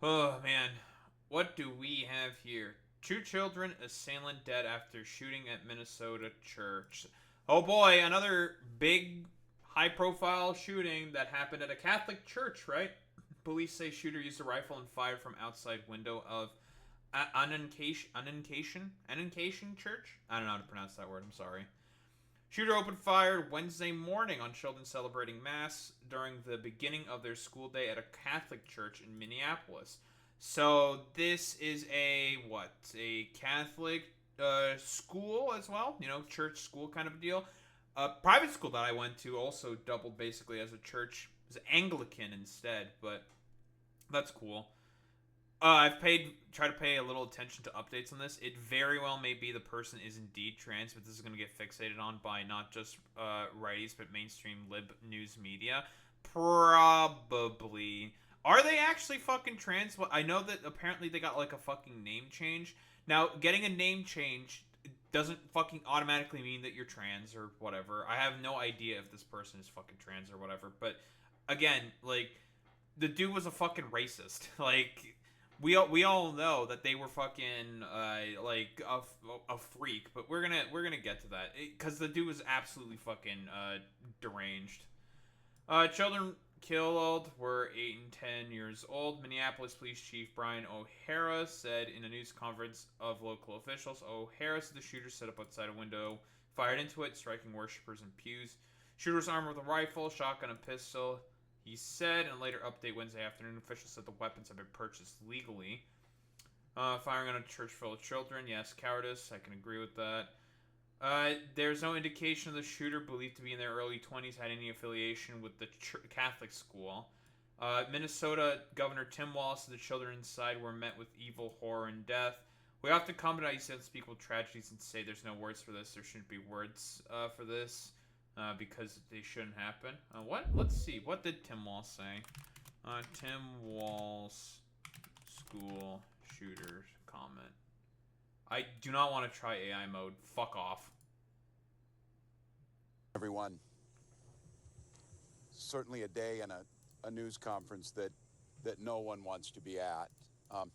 Oh man, what do we have here? Two children, assailant dead after shooting at Minnesota church. Oh boy, another big, high-profile shooting that happened at a Catholic church, right? Police say shooter used a rifle and fired from outside window of Annunciation Church. I don't know how to pronounce that word. I'm sorry. Shooter opened fire Wednesday morning on children celebrating Mass during the beginning of their school day at a Catholic church in Minneapolis. So this is a what? A Catholic school as well, church school kind of a deal. A private school that I went to also doubled basically as a church. It was Anglican instead, but that's cool. I've tried to pay a little attention to updates on this. It very well may be the person is indeed trans, but this is going to get fixated on by not just righties, but mainstream lib news media. Probably. Are they actually fucking trans? Well, I know that apparently they got like a fucking name change. Now, getting a name change doesn't fucking automatically mean that you're trans or whatever. I have no idea if this person is fucking trans or whatever. But again, like the dude was a fucking racist. Like we all know that they were fucking like a freak, but we're gonna get to that because the dude was absolutely fucking deranged. Children killed were 8 and 10 years old. Minneapolis Police Chief Brian O'Hara said in a news conference of local officials. O'Hara said the shooter set up outside a window, fired into it, striking worshippers in pews. Shooter was armed with a rifle, shotgun, and pistol. He said in a later update Wednesday afternoon, officials said the weapons have been purchased legally. Firing on a church full of children, yes, cowardice. I can agree with that. There's no indication of the shooter, believed to be in their early 20s, had any affiliation with the Catholic school. Minnesota Governor Tim Walz said the children inside were met with evil, horror, and death. We often comment on these unspeakable tragedies and say there's no words for this. There shouldn't be words for this because they shouldn't happen. What? Let's see. What did Tim Walz say? Tim Walz school shooters comment. I do not want to try AI mode. Fuck off. Everyone, certainly a day and a news conference that no one wants to be at. Um,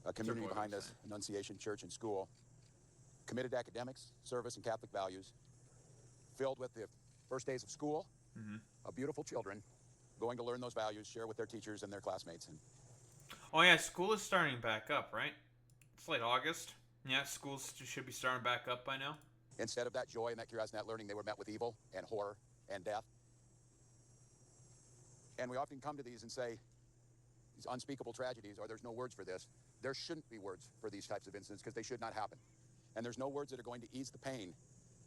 a community behind us, Annunciation Church and School, committed academics, service, and Catholic values, filled with the first days of school, of beautiful children going to learn those values, share with their teachers and their classmates. And Oh yeah, school is starting back up, right? It's late August. Yeah, schools should be starting back up by now. instead of that joy and that curiosity and that learning, they were met with evil and horror and death. And we often come to these and say, these unspeakable tragedies, or there's no words for this. There shouldn't be words for these types of incidents because they should not happen. And there's no words that are going to ease the pain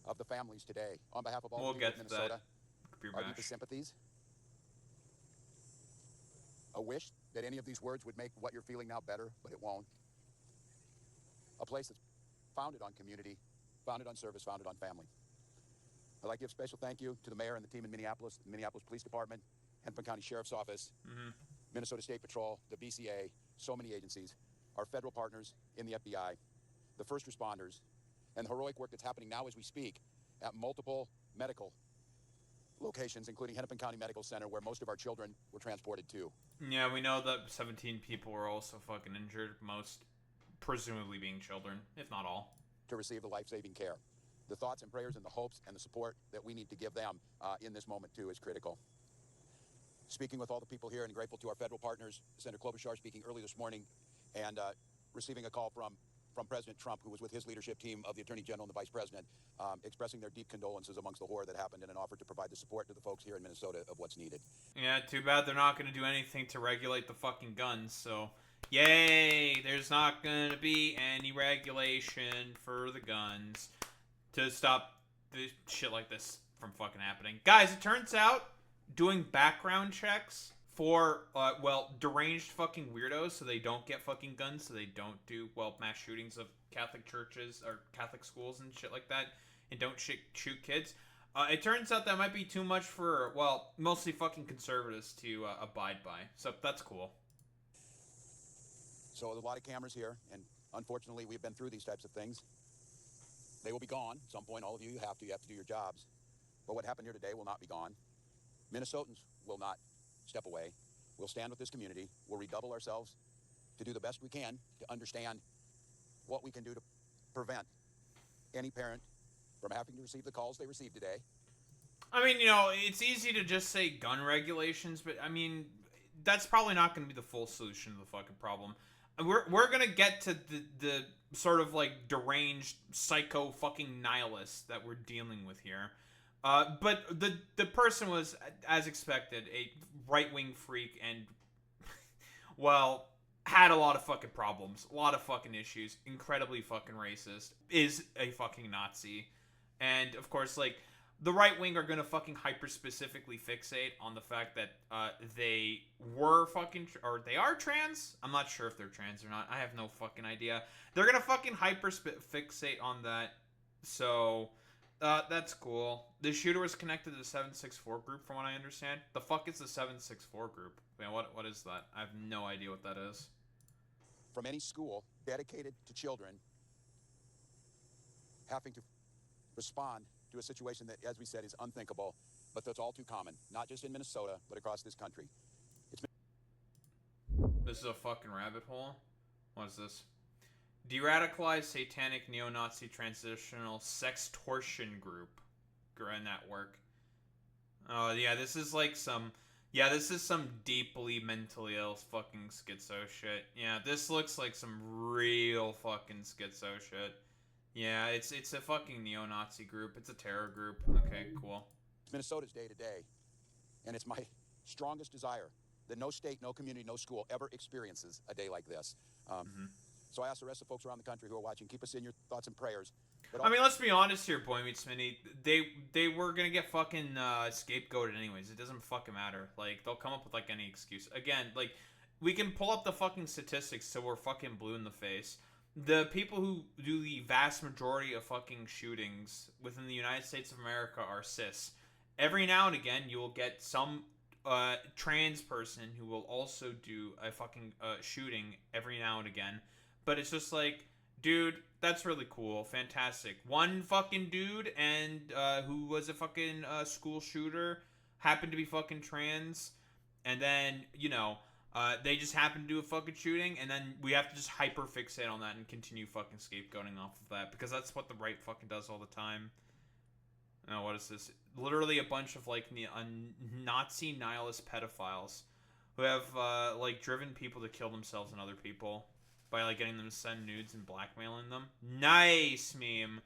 of the families today. On behalf of all We'll the people get of to Minnesota, that. our deepest sympathies. A wish that any of these words would make what you're feeling now better, but it won't. A place that's founded on community, founded on service, founded on family. I'd like to give a special thank you to the mayor and the team in Minneapolis, the Minneapolis Police Department, Hennepin County Sheriff's Office, Minnesota State Patrol, the BCA, so many agencies, our federal partners in the FBI, the first responders, and the heroic work that's happening now as we speak at multiple medical locations, including Hennepin County Medical Center, where most of our children were transported to. Yeah, we know that 17 people were also fucking injured, most presumably being children, if not all. To receive the life-saving care. The thoughts and prayers and the hopes and the support that we need to give them in this moment, too, is critical. Speaking with all the people here and grateful to our federal partners, Senator Klobuchar speaking early this morning and receiving a call from President Trump, who was with his leadership team of the Attorney General and the Vice President, expressing their deep condolences amongst the horror that happened and an offer to provide the support to the folks here in Minnesota of what's needed. Yeah, too bad they're not going to do anything to regulate the fucking guns, so yay, there's not going to be any regulation for the guns to stop this shit like this from fucking happening. Guys, it turns out doing background checks for, deranged fucking weirdos so they don't get fucking guns, so they don't do, mass shootings of Catholic churches or Catholic schools and shit like that, and don't shoot kids. It turns out that might be too much for, mostly fucking conservatives to abide by. So that's cool. So there's a lot of cameras here, and unfortunately, we've been through these types of things. They will be gone at some point. All of you have to do your jobs. But what happened here today will not be gone. Minnesotans will not step away. We'll stand with this community. We'll redouble ourselves to do the best we can to understand what we can do to prevent any parent from having to receive the calls they received today. I mean, it's easy to just say gun regulations, but I mean, that's probably not going to be the full solution to the fucking problem. We're gonna get to the sort of like deranged psycho fucking nihilist that we're dealing with here. But the person was, as expected, a right wing freak and, well, had a lot of fucking problems, a lot of fucking issues, incredibly fucking racist, is a fucking Nazi, and of course, like, the right wing are gonna fucking hyper specifically fixate on the fact that they were fucking or they are trans. I'm not sure if they're trans or not. I have no fucking idea. They're gonna fucking hyper fixate on that. So that's cool. The shooter was connected to the 764 group, from what I understand. The fuck is the 764 group? Man, what is that? I have no idea what that is. From any school dedicated to children having to respond to a situation that, as we said, is unthinkable, but that's all too common, not just in Minnesota, but across this country. This is a fucking rabbit hole? What is this? De-radicalized satanic neo-Nazi transitional sextortion group. Network. Oh, yeah, this is like some... Yeah, this is some deeply mentally ill fucking schizo shit. Yeah, this looks like some real fucking schizo shit. Yeah, it's a fucking neo-Nazi group. It's a terror group. Okay, cool. It's Minnesota's day today, and it's my strongest desire that no state, no community, no school ever experiences a day like this. So I ask the rest of the folks around the country who are watching, keep us in your thoughts and prayers. I mean, let's be honest here, Boy Meets Smitty. They were gonna get fucking scapegoated anyways. It doesn't fucking matter. Like, they'll come up with like any excuse. Again, like, we can pull up the fucking statistics so we're fucking blue in the face. The people who do the vast majority of fucking shootings within the United States of America are cis. Every now and again, you will get some trans person who will also do a fucking shooting every now and again. But it's just like, dude, that's really cool. Fantastic. One fucking dude and who was a fucking school shooter happened to be fucking trans. And then, they just happened to do a fucking shooting, and then we have to just hyper fixate on that and continue fucking scapegoating off of that, because that's what the right fucking does all the time. Oh, what is this? Literally a bunch of like Nazi nihilist pedophiles who have like driven people to kill themselves and other people by like getting them to send nudes and blackmailing them. Nice meme.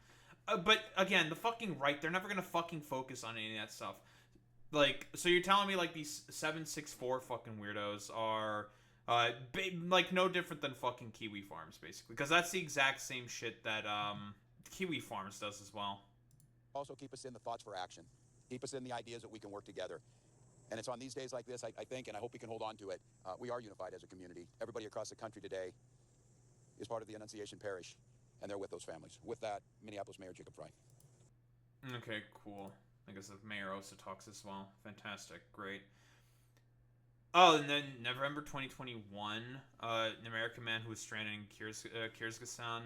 But again, the fucking right, they're never gonna fucking focus on any of that stuff. Like, so you're telling me like these 764 fucking weirdos are like no different than fucking Kiwi Farms, basically, because that's the exact same shit that Kiwi Farms does as well. Also keep us in the thoughts for action. Keep us in the ideas that we can work together. And it's on these days like this, I think, and I hope we can hold on to it. We are unified as a community. Everybody across the country today is part of the Annunciation Parish, and they're with those families. With that, Minneapolis Mayor Jacob Fry. Okay, cool. I guess the Mayor also talks as well. Fantastic. Great. Oh, and then November 2021, an American man who was stranded in Kyrgyzstan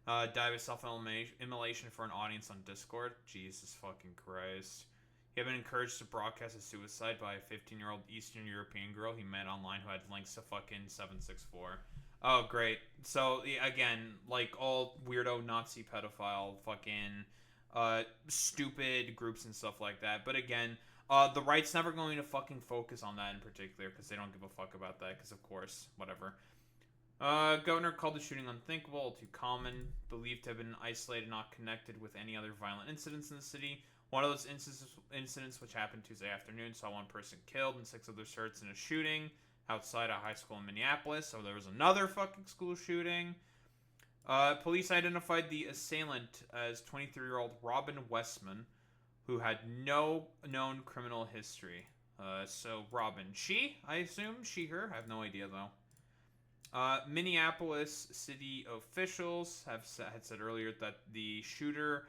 died by self-immolation for an audience on Discord. Jesus fucking Christ. He had been encouraged to broadcast his suicide by a 15-year-old Eastern European girl he met online who had links to fucking 764. Oh, great. So, again, like all weirdo Nazi pedophile fucking stupid groups and stuff like that. But again, the right's never going to fucking focus on that in particular because they don't give a fuck about that because, of course, whatever. Governor called the shooting unthinkable, too common, believed to have been isolated, not connected with any other violent incidents in the city. One of those incidents, which happened Tuesday afternoon, saw one person killed and 6 others hurt in a shooting outside a high school in Minneapolis. So there was another fucking school shooting. Police identified the assailant as 23-year-old Robin Westman, who had no known criminal history. So Robin, I assume, her? I have no idea, though. Minneapolis city officials had said earlier that the shooter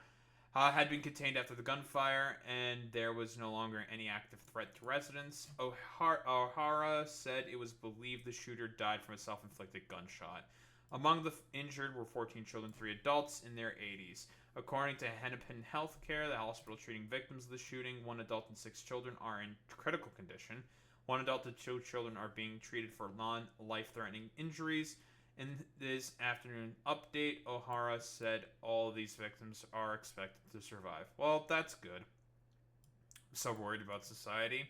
had been contained after the gunfire, and there was no longer any active threat to residents. O'Hara said it was believed the shooter died from a self-inflicted gunshot. Among the injured were 14 children, 3 adults in their 80s. According to Hennepin Healthcare, the hospital treating victims of the shooting, 1 adult and 6 children are in critical condition. One adult and two children are being treated for non-life-threatening injuries. In this afternoon update, O'Hara said all of these victims are expected to survive. Well, that's good. I'm so worried about society.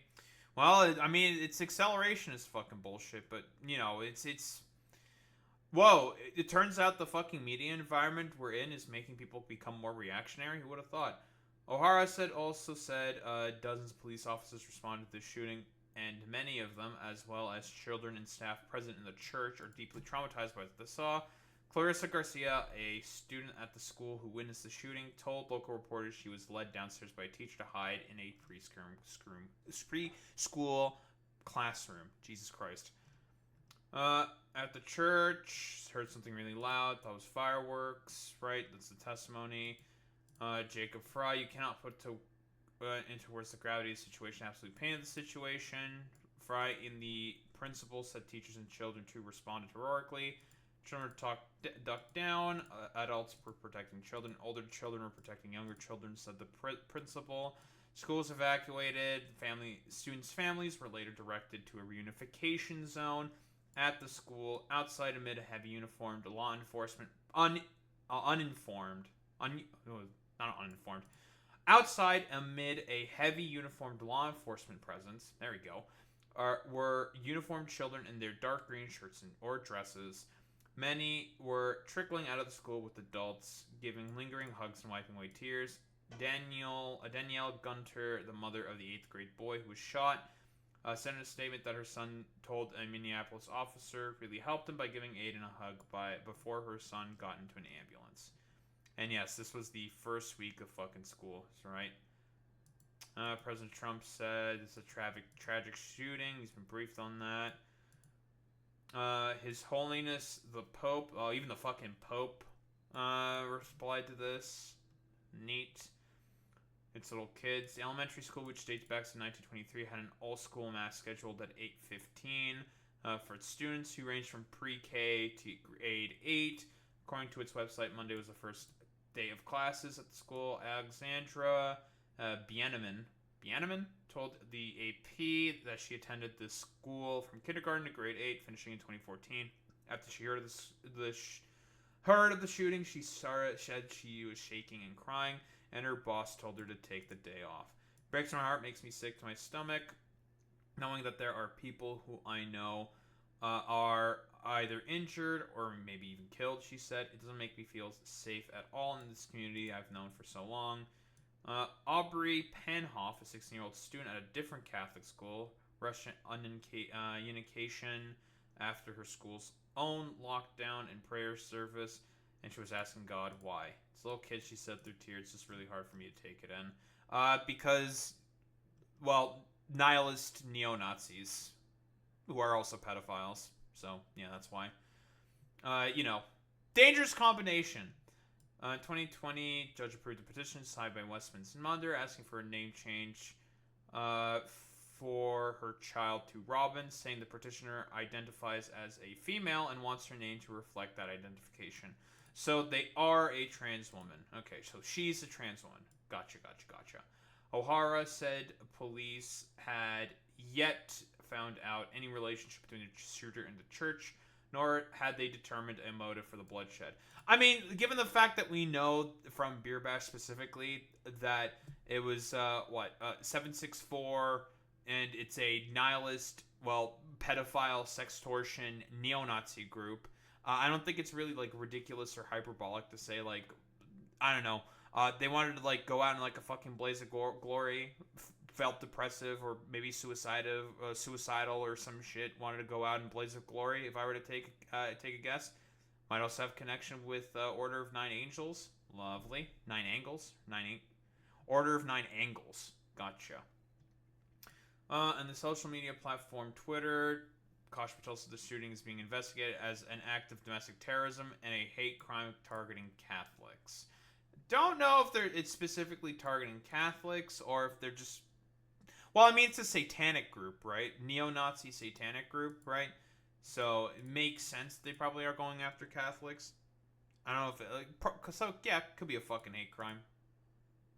Well, I mean, its acceleration is fucking bullshit, but, you know, it's... Whoa, it turns out the fucking media environment we're in is making people become more reactionary? Who would have thought? O'Hara also said dozens of police officers responded to the shooting, and many of them, as well as children and staff present in the church, are deeply traumatized by what they saw. Clarissa Garcia, a student at the school who witnessed the shooting, told local reporters she was led downstairs by a teacher to hide in a preschool classroom. Jesus Christ. At the church, heard something really loud, thought it was fireworks, right? That's the testimony. Jacob Fry, you cannot put into words the gravity of the situation, absolute pain of the situation. Fry, in the principal, said teachers and children too responded heroically. Children ducked down. Adults were protecting children. Older children were protecting younger children, said the principal. Schools evacuated. Students' families were later directed to a reunification zone at the school, outside amid a heavy uniformed law enforcement, outside amid a heavy uniformed law enforcement presence, there we go, were uniformed children in their dark green shirts or dresses. Many were trickling out of the school with adults giving lingering hugs and wiping away tears. Danielle Gunter, the mother of the 8th grade boy who was shot, sent in a statement that her son told a Minneapolis officer really helped him by giving Aiden a hug before her son got into an ambulance. And yes, this was the first week of fucking school, right? President Trump said it's a tragic shooting. He's been briefed on that. His Holiness the Pope, even the fucking Pope, replied to this. Neat. It's little kids. The elementary school, which dates back to 1923, had an all-school mass scheduled at 8:15 for its students who ranged from pre-K to grade 8. According to its website, Monday was the first day of classes at the school. Alexandra Bieneman told the AP that she attended the school from kindergarten to grade 8, finishing in 2014. After she heard of the shooting, she said she was shaking and crying, and her boss told her to take the day off. Breaks my heart, makes me sick to my stomach, knowing that there are people who I know are either injured or maybe even killed, she said. It doesn't make me feel safe at all in this community I've known for so long. Aubrey Penhoff, a 16-year-old student at a different Catholic school, rushed unification after her school's own lockdown and prayer service, and she was asking God why. It's little kids, she said through tears. It's just really hard for me to take it in. Because, well, nihilist neo-Nazis who are also pedophiles. So, yeah, that's why. Dangerous combination. 2020, judge approved a petition signed by Westminster Mother asking for a name change for her child to Robin, saying the petitioner identifies as a female and wants her name to reflect that identification. So they are a trans woman. Okay, so she's a trans woman. Gotcha. O'Hara said police had yet found out any relationship between the shooter and the church, nor had they determined a motive for the bloodshed. I mean, given the fact that we know from Beer Bash specifically that it was, 764, and it's a nihilist, pedophile, sextortion, neo-Nazi group, I don't think it's really, ridiculous or hyperbolic to say, I don't know, they wanted to, go out in, a fucking blaze of glory, felt depressive or maybe suicidal or some shit, wanted to go out in blaze of glory, if I were to take a guess. Might also have connection with Order of Nine Angels. Lovely. 9 angles. Order of Nine Angles. Gotcha. And the social media platform Twitter, Kosh Patel said the shooting is being investigated as an act of domestic terrorism and a hate crime targeting Catholics. Don't know if it's specifically targeting Catholics or if they're just... Well, I mean, it's a satanic group, right? Neo-Nazi satanic group, right? So it makes sense they probably are going after Catholics. I don't know if it could be a fucking hate crime.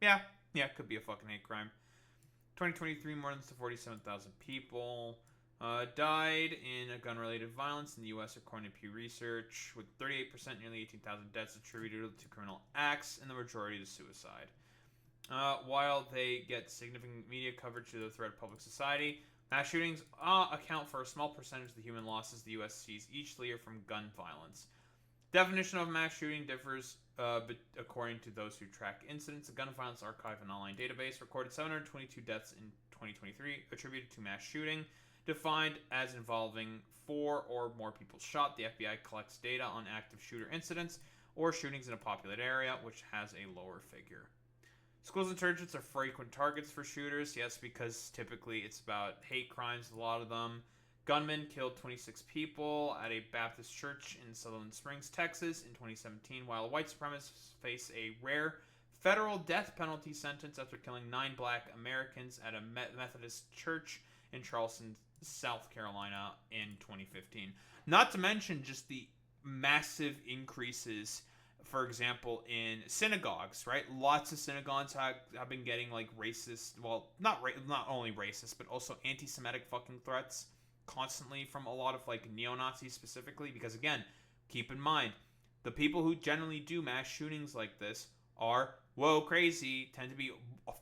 Yeah, it could be a fucking hate crime. 2023, more than 47,000 people. Died in a gun-related violence in the U.S. according to Pew Research, with 38%, nearly 18,000 deaths attributed to criminal acts, and the majority to suicide. While they get significant media coverage due to the threat of public society, mass shootings account for a small percentage of the human losses the U.S. sees each year from gun violence. Definition of mass shooting differs according to those who track incidents. The Gun Violence Archive, an online database, recorded 722 deaths in 2023 attributed to mass shooting, defined as involving 4 or more people shot. The FBI collects data on active shooter incidents or shootings in a populated area, which has a lower figure. Schools and churches are frequent targets for shooters, yes, because typically it's about hate crimes, a lot of them. Gunmen killed 26 people at a Baptist church in Sutherland Springs, Texas in 2017, while white supremacists face a rare federal death penalty sentence after killing 9 black Americans at a Methodist church in Charleston, South Carolina in 2015. Not to mention just the massive increases, for example, in synagogues, right? Lots of synagogues have been getting like racist, well, not only racist, but also anti-Semitic fucking threats constantly from a lot of like neo-Nazis specifically, because again, keep in mind, the people who generally do mass shootings like this are crazy, tend to be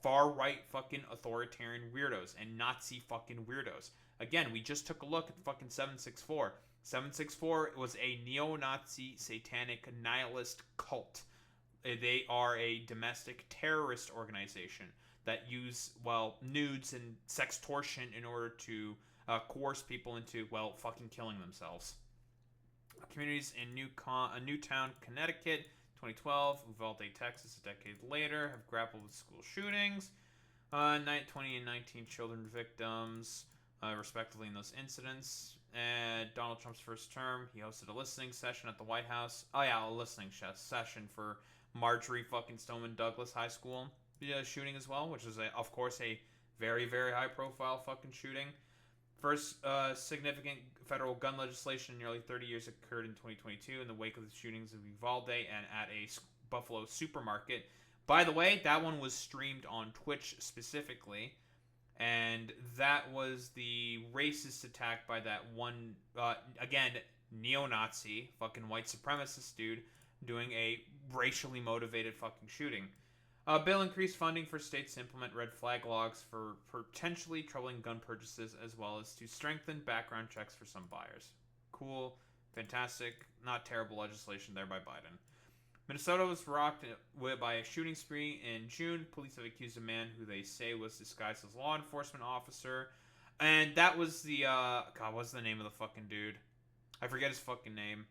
far right fucking authoritarian weirdos and Nazi fucking weirdos. Again, we just took a look at fucking 764. 764 was a neo-Nazi satanic nihilist cult. They are a domestic terrorist organization that use, nudes and sextortion in order to coerce people into, fucking killing themselves. Communities in Newtown, Connecticut, 2012, Uvalde, Texas, a decade later, have grappled with school shootings. 20 and 19 children victims, respectively, in those incidents. And Donald Trump's first term, he hosted a listening session at the White House. A listening session for Marjorie fucking Stoneman Douglas High School shooting as well, which is, of course, a very, very high-profile fucking shooting. First significant federal gun legislation in nearly 30 years occurred in 2022 in the wake of the shootings of Uvalde and at a Buffalo supermarket. By the way, that one was streamed on Twitch specifically, and that was the racist attack by that one, again, neo-Nazi, fucking white supremacist dude doing a racially motivated fucking shooting. Bill increased funding for states to implement red flag laws for potentially troubling gun purchases, as well as to strengthen background checks for some buyers. Cool, fantastic, not terrible legislation there by Biden. Minnesota was rocked by a shooting spree in June. Police have accused a man who they say was disguised as a law enforcement officer. And that was the, what's the name of the fucking dude? I forget his fucking name.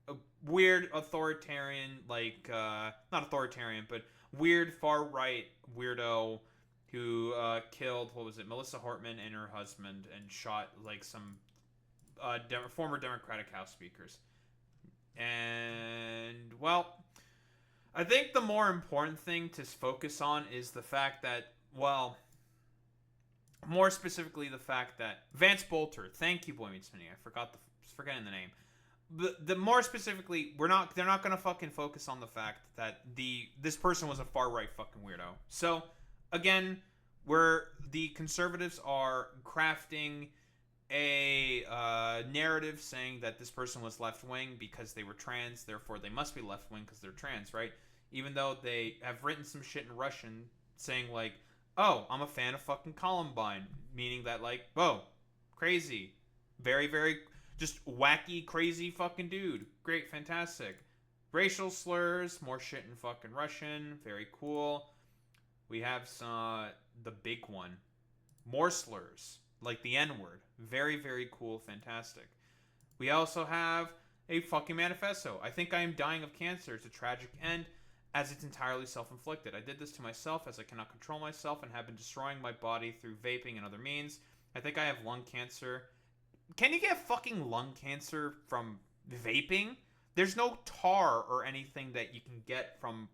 A weird authoritarian, not authoritarian, but weird far-right weirdo who killed, Melissa Hortman and her husband, and shot, some former Democratic House speakers. And, I think the more important thing to focus on is the fact that, more specifically the fact that Vance Bolter, thank you, Boy Meets Mini, forgetting the name. The more specifically, they're not gonna fucking focus on the fact that this person was a far right fucking weirdo. So again, where the conservatives are crafting a narrative saying that this person was left wing because they were trans, therefore they must be left wing because they're trans, right? Even though they have written some shit in Russian saying oh, I'm a fan of fucking Columbine, meaning that crazy, very, very. Just wacky, crazy fucking dude. Great, fantastic. Racial slurs, more shit in fucking Russian. Very cool. We have the big one. More slurs, like the N-word. Very, very cool, fantastic. We also have a fucking manifesto. I think I am dying of cancer. It's a tragic end, as it's entirely self-inflicted. I did this to myself, as I cannot control myself and have been destroying my body through vaping and other means. I think I have lung cancer. Can you get fucking lung cancer from vaping? There's no tar or anything that you can get from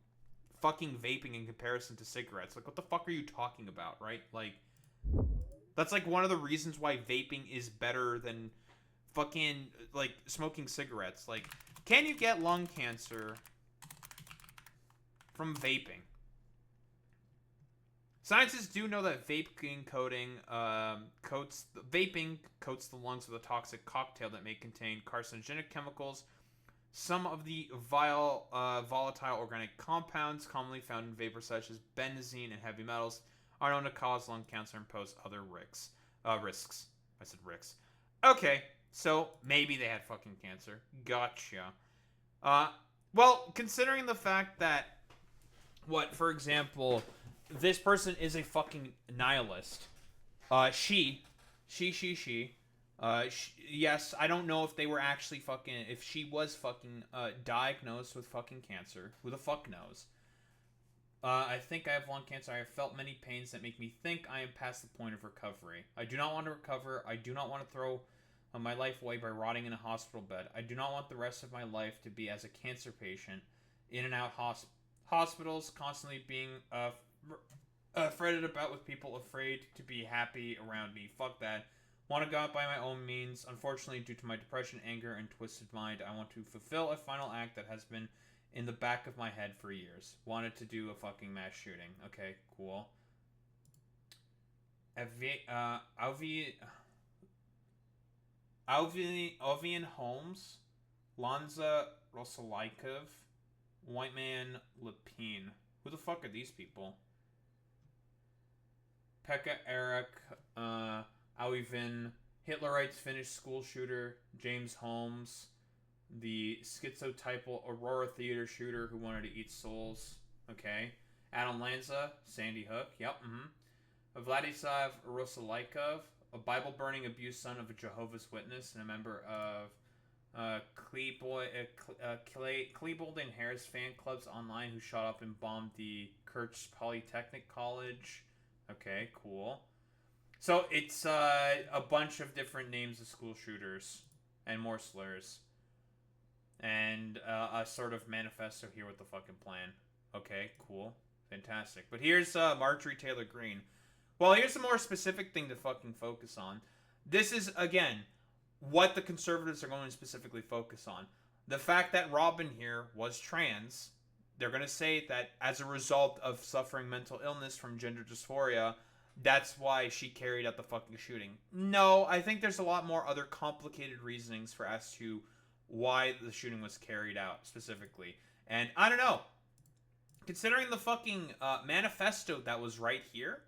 fucking vaping in comparison to cigarettes. What the fuck are you talking about, right? That's one of the reasons why vaping is better than fucking, smoking cigarettes. Can you get lung cancer from vaping? Scientists do know that vaping coats the lungs with a toxic cocktail that may contain carcinogenic chemicals. Some of the volatile organic compounds commonly found in vapor, such as benzene and heavy metals, are known to cause lung cancer and pose other risks. I said risks. Okay, so maybe they had fucking cancer. Gotcha. Well, considering the fact that, for example, this person is a fucking nihilist. She. Yes, I don't know if they were actually if she was diagnosed with fucking cancer. Who the fuck knows? I think I have lung cancer. I have felt many pains that make me think I am past the point of recovery. I do not want to recover. I do not want to throw my life away by rotting in a hospital bed. I do not want the rest of my life to be as a cancer patient, in and out hospitals, constantly being fretted about with people afraid to be happy around me. Fuck that. Want to go out by my own means. Unfortunately, due to my depression, anger, and twisted mind, I want to fulfill a final act that has been in the back of my head for years. Wanted to do a fucking mass shooting. Okay, cool. Alvian Holmes, Lanza Rosalaikov, White Man Lepine. Who the fuck are these people? Pekka Eric, Alvin, Hitlerite Finnish school shooter, James Holmes, the schizotypal Aurora theater shooter who wanted to eat souls. Okay. Adam Lanza, Sandy Hook. Yep. Vladislav Rosalaikov, a Bible-burning abused son of a Jehovah's Witness and a member of Klebold and Harris fan clubs online who shot up and bombed the Kerch Polytechnic College. Okay, cool. So it's a bunch of different names of school shooters and more slurs. And a sort of manifesto here with the fucking plan. Okay, cool. Fantastic. But here's Marjorie Taylor Greene. Well, here's a more specific thing to fucking focus on. This is, again, what the conservatives are going to specifically focus on. The fact that Robin here was trans, they're going to say that as a result of suffering mental illness from gender dysphoria, that's why she carried out the fucking shooting. No, I think there's a lot more other complicated reasonings for as to why the shooting was carried out specifically. And I don't know. Considering the fucking manifesto that was right here,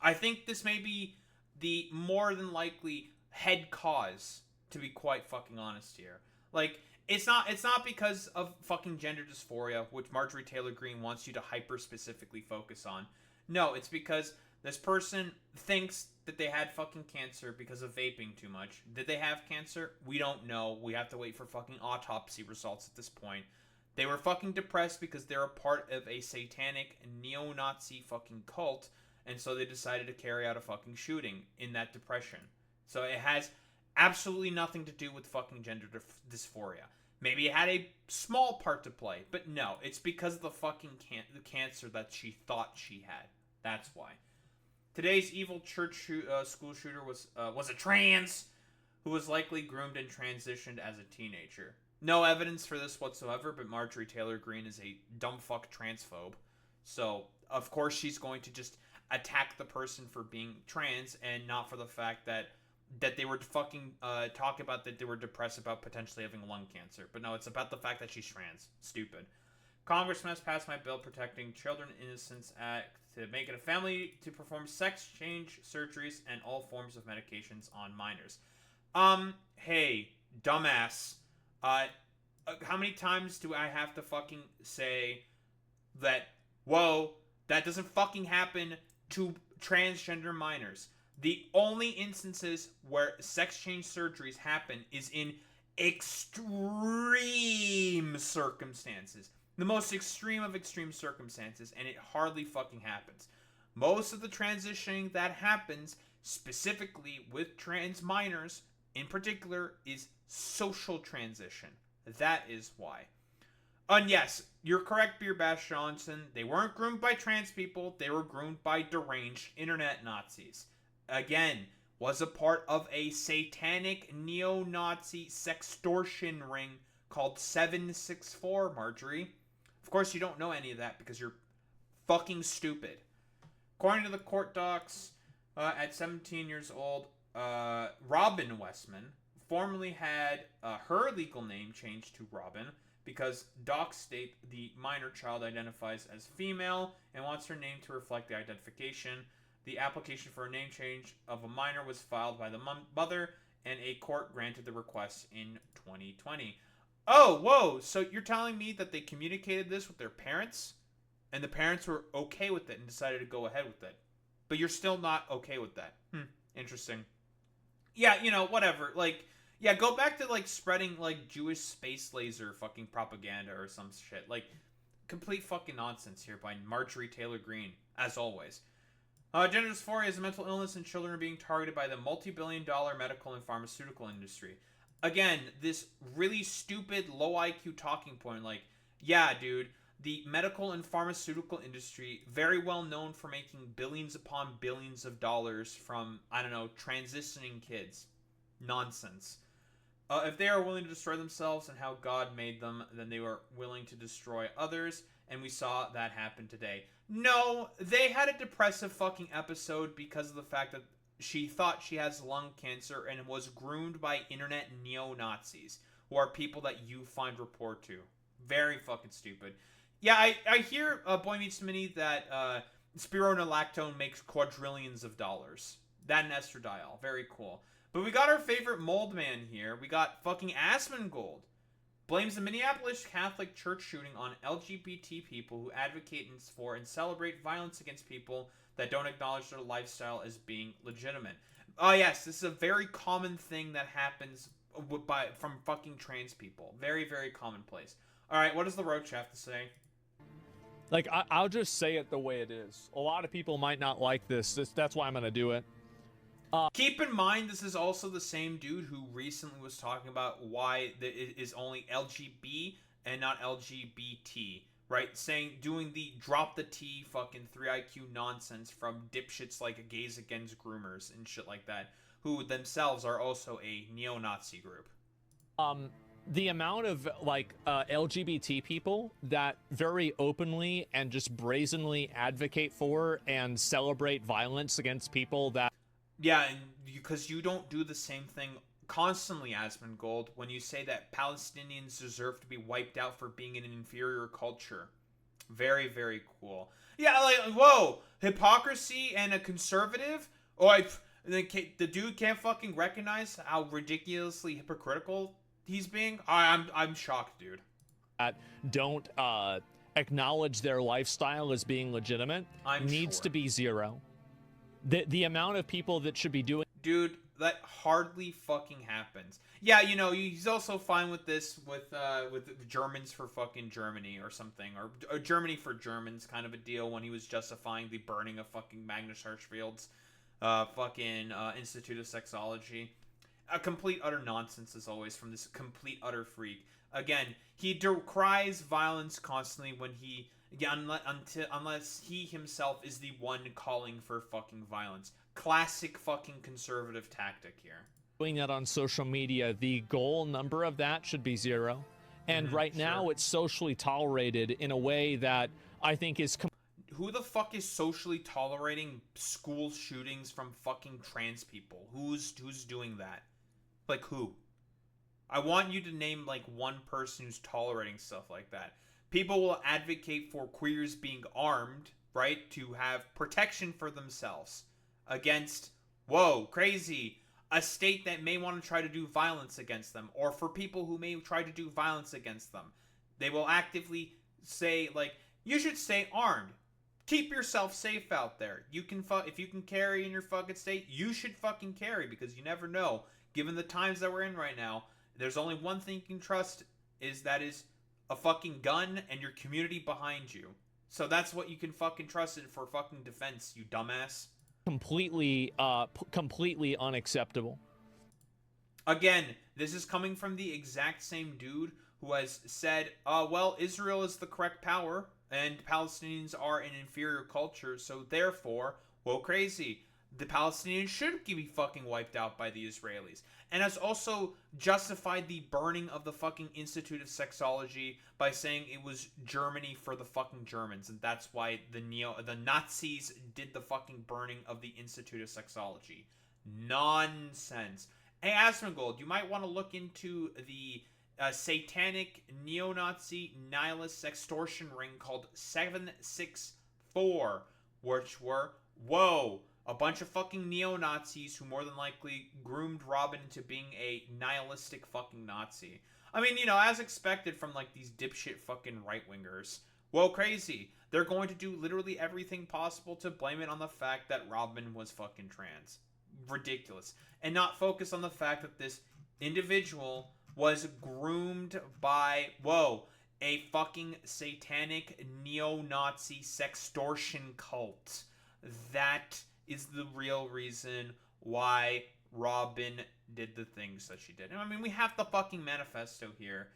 I think this may be the more than likely head cause, to be quite fucking honest here. Like, it's not because of fucking gender dysphoria, which Marjorie Taylor Greene wants you to hyper specifically focus on. No, it's because this person thinks that they had fucking cancer because of vaping too much. Did they have cancer? We don't know. We have to wait for fucking autopsy results at this point. They were fucking depressed because they're a part of a satanic neo-Nazi fucking cult, and so they decided to carry out a fucking shooting in that depression. So it has absolutely nothing to do with fucking gender dysphoria. Maybe it had a small part to play, but no, it's because of the fucking the cancer that she thought she had. That's why. Today's evil church school shooter was a trans who was likely groomed and transitioned as a teenager. No evidence for this whatsoever, but Marjorie Taylor Greene is a dumb fuck transphobe. So, of course, she's going to just attack the person for being trans and not for the fact that they were fucking talking about that they were depressed about potentially having lung cancer. But no, it's about the fact that she's trans. Stupid. Congress must pass my bill protecting Children Innocence Act to make it a family to perform sex change surgeries and all forms of medications on minors. Hey, dumbass. How many times do I have to fucking say that, whoa, that doesn't fucking happen to transgender minors? The only instances where sex change surgeries happen is in extreme circumstances. The most extreme of extreme circumstances, and it hardly fucking happens. Most of the transitioning that happens, specifically with trans minors in particular, is social transition. That is why. And yes, you're correct, Beer Bash Johnson. They weren't groomed by trans people. They were groomed by deranged internet Nazis. Again, was a part of a satanic neo-Nazi sextortion ring called 764, Marjorie. Of course, you don't know any of that because you're fucking stupid. According to the court docs, at 17 years old, Robin Westman formerly had her legal name changed to Robin because docs state the minor child identifies as female and wants her name to reflect the identification. The application for a name change of a minor was filed by the mother, and a court granted the request in 2020. Oh, whoa, so you're telling me that they communicated this with their parents, and the parents were okay with it and decided to go ahead with it, but you're still not okay with that? Interesting. Yeah, whatever. Like, yeah, go back to, like, spreading, like, Jewish space laser fucking propaganda or some shit. Like, complete fucking nonsense here by Marjorie Taylor Greene, as always. Gender dysphoria is a mental illness, and children are being targeted by the multi-billion-dollar medical and pharmaceutical industry. Again, this really stupid, low IQ talking point, like, yeah, dude, the medical and pharmaceutical industry, very well known for making billions upon billions of dollars from, I don't know, transitioning kids. Nonsense. If they are willing to destroy themselves and how God made them, then they were willing to destroy others, and we saw that happen today. No, they had a depressive fucking episode because of the fact that she thought she has lung cancer and was groomed by internet neo-Nazis, who are people that you find rapport to. Very fucking stupid. Yeah, I hear, Boy Meets Mini, that spironolactone makes quadrillions of dollars. That and estradiol. Very cool. But we got our favorite mold man here. We got fucking Asmongold. Blames the Minneapolis Catholic Church shooting on LGBT people who advocate for and celebrate violence against people that don't acknowledge their lifestyle as being legitimate. Oh yes, this is a very common thing that happens from fucking trans people. Very, very commonplace. Alright, what does the Roach have to say? Like, I'll just say it the way it is. A lot of people might not like this. That's why I'm going to do it. Keep in mind, this is also the same dude who recently was talking about why it is only LGB and not LGBT, right? Doing the drop the T fucking 3IQ nonsense from dipshits like Gays Against Groomers and shit like that, who themselves are also a neo-Nazi group. The amount of, like, LGBT people that very openly and just brazenly advocate for and celebrate violence against people that... Yeah, and because you don't do the same thing constantly, Asmongold, when you say that Palestinians deserve to be wiped out for being in an inferior culture. Very, very cool. Yeah, like, whoa, hypocrisy and a conservative? The dude can't fucking recognize how ridiculously hypocritical he's being? I'm shocked, dude. That don't acknowledge their lifestyle as being legitimate needs to be zero. The amount of people that should be doing... Dude, that hardly fucking happens. Yeah, he's also fine with this with Germans for fucking Germany or something, or Germany for Germans kind of a deal when he was justifying the burning of fucking Magnus Hirschfeld's Institute of Sexology. A complete utter nonsense as always from this complete utter freak. Again, he decries violence constantly when he... Yeah, unless he himself is the one calling for fucking violence. Classic fucking conservative tactic here. Doing that on social media, the goal number of that should be zero. And right now, it's socially tolerated in a way that I think is... Who the fuck is socially tolerating school shootings from fucking trans people? Who's doing that? Like, who? I want you to name, like, one person who's tolerating stuff like that. People will advocate for queers being armed, right, to have protection for themselves against, whoa, crazy, a state that may want to try to do violence against them, or for people who may try to do violence against them. They will actively say, like, you should stay armed. Keep yourself safe out there. If you can carry in your fucking state, you should fucking carry, because you never know. Given the times that we're in right now, there's only one thing you can trust, is a fucking gun and your community behind you. So that's what you can fucking trust in for fucking defense, you dumbass. Completely unacceptable. Again, this is coming from the exact same dude who has said, well, Israel is the correct power and Palestinians are an inferior culture, so therefore, whoa, crazy. the Palestinians should be fucking wiped out by the Israelis, and has also justified the burning of the fucking Institute of Sexology by saying it was Germany for the fucking Germans, and that's why the Nazis did the fucking burning of the Institute of Sexology. Nonsense. Hey, Asmongold, you might want to look into the satanic neo-Nazi nihilist extortion ring called 764, which were, a bunch of fucking neo-Nazis who more than likely groomed Robin into being a nihilistic fucking Nazi. I mean, as expected from, like, these dipshit fucking right-wingers. Whoa, crazy. They're going to do literally everything possible to blame it on the fact that Robin was fucking trans. Ridiculous. And not focus on the fact that this individual was groomed by, a fucking satanic neo-Nazi sextortion cult. That is the real reason why Robin did the things that she did. I mean, we have the fucking manifesto here.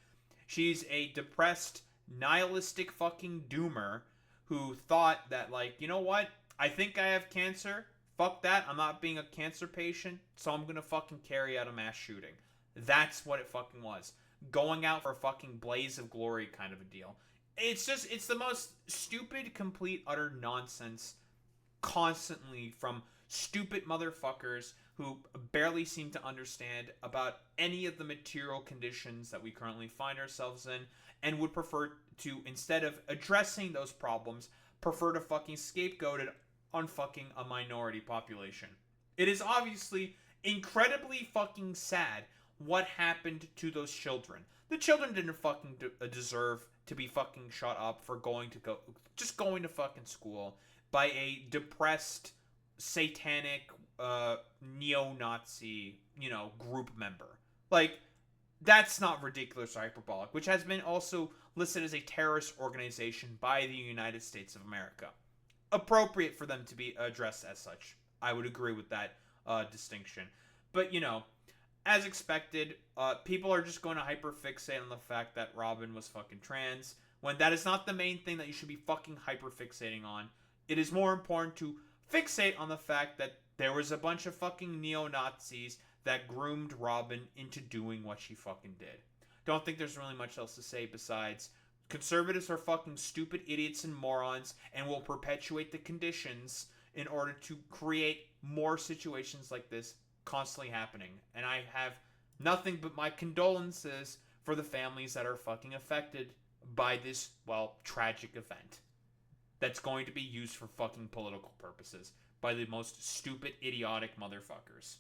She's a depressed, nihilistic fucking doomer who thought that, like, you know what? I think I have cancer. Fuck that. I'm not being a cancer patient, so I'm gonna fucking carry out a mass shooting. That's what it fucking was. Going out for a fucking blaze of glory kind of a deal. It's the most stupid, complete, utter nonsense constantly from stupid motherfuckers who barely seem to understand about any of the material conditions that we currently find ourselves in, and would prefer to, instead of addressing those problems, prefer to fucking scapegoat it on fucking a minority population. It is obviously incredibly fucking sad what happened to those children. The children didn't fucking deserve to be fucking shut up for going to fucking school by a depressed, satanic, neo-Nazi, group member. Like, that's not ridiculous or hyperbolic, which has been also listed as a terrorist organization by the United States of America. Appropriate for them to be addressed as such. I would agree with that distinction. But, as expected, people are just going to hyperfixate on the fact that Robin was fucking trans, when that is not the main thing that you should be fucking hyperfixating on. It is more important to fixate on the fact that there was a bunch of fucking neo-Nazis that groomed Robin into doing what she fucking did. Don't think there's really much else to say besides conservatives are fucking stupid idiots and morons and will perpetuate the conditions in order to create more situations like this constantly happening. And I have nothing but my condolences for the families that are fucking affected by this, tragic event that's going to be used for fucking political purposes by the most stupid, idiotic motherfuckers.